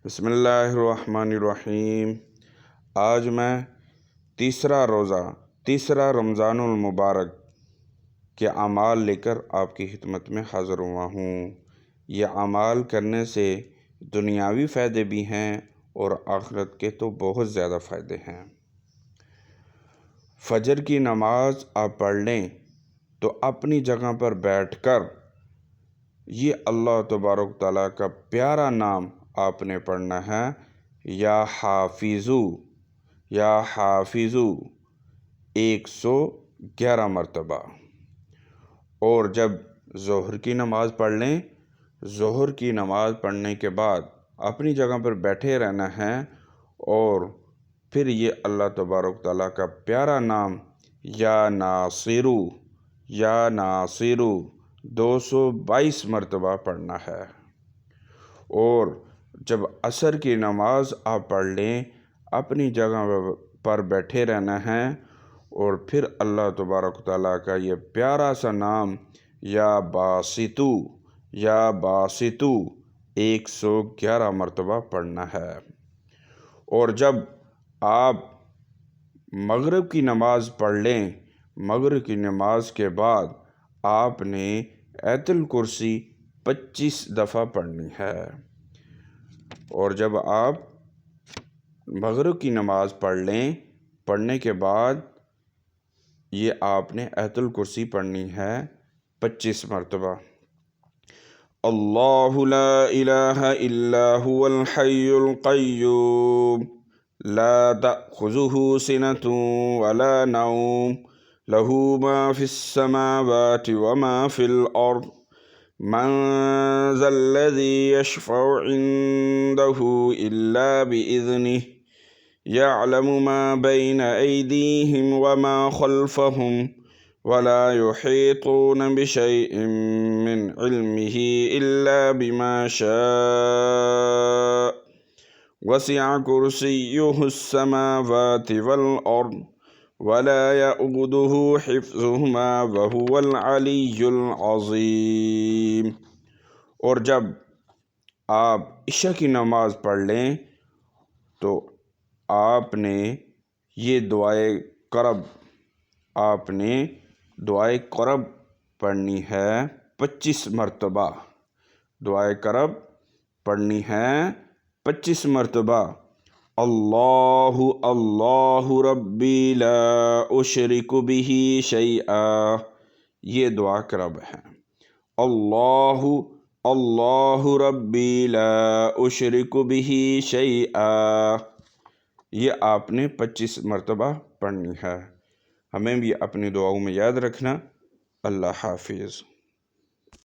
بسم اللہ الرحمن الرحیم۔ آج میں تیسرا رمضان المبارک کے اعمال لے کر آپ کی خدمت میں حاضر ہوا ہوں۔ یہ اعمال کرنے سے دنیاوی فائدے بھی ہیں اور آخرت کے تو بہت زیادہ فائدے ہیں۔ فجر کی نماز آپ پڑھ لیں تو اپنی جگہ پر بیٹھ کر یہ اللہ تبارک تعالیٰ کا پیارا نام آپ نے پڑھنا ہے، یا حافظو، یا حافظو، 111 مرتبہ۔ اور جب ظہر کی نماز پڑھ لیں، ظہر کی نماز پڑھنے کے بعد اپنی جگہ پر بیٹھے رہنا ہے اور پھر یہ اللہ تبارک تعالیٰ کا پیارا نام یا ناصرو، یا ناصرو 222 مرتبہ پڑھنا ہے۔ اور جب عصر کی نماز آپ پڑھ لیں، اپنی جگہ پر بیٹھے رہنا ہے اور پھر اللہ تبارک تعالیٰ کا یہ پیارا سا نام یا باسطو، یا باسطو 111 مرتبہ پڑھنا ہے۔ اور جب آپ مغرب کی نماز پڑھ لیں، مغرب کی نماز کے بعد آپ نے آیت الکرسی 25 دفعہ پڑھنی ہے۔ اور جب آپ مغرب کی نماز پڑھ لیں، پڑھنے کے بعد یہ آپ نے آیت الکرسی پڑھنی ہے 25 مرتبہ۔ اللہ لا الہ الا هو الحی القیوم لا تأخذہ سنۃ ولا نوم له ما فی السماوات وما فی الارض من ذا الذی یشفع عنده الا بإذنہ يعلم ما بين أيديهم وما خلفهم ولا يحيطون بشيء من علمه إلا بما شاء وسع كرسيه السماوات والأرض ولا يؤوده حفظهما وهو العلي العظيم۔ اور جب آپ عشاء کی نماز پڑھ لیں تو آپ نے یہ دعائے کرب پڑھنی ہے 25 مرتبہ۔ دعائے کرب پڑھنی ہے 25 مرتبہ۔ اللہ اللہ ربی لا اشرک بہ شیئا، یہ دعا کرب ہے۔ اللہ اللہ ربی لا اشرک بہ شیئا، یہ آپ نے 25 مرتبہ پڑھنی ہے۔ ہمیں بھی اپنی دعاؤں میں یاد رکھنا۔ اللہ حافظ۔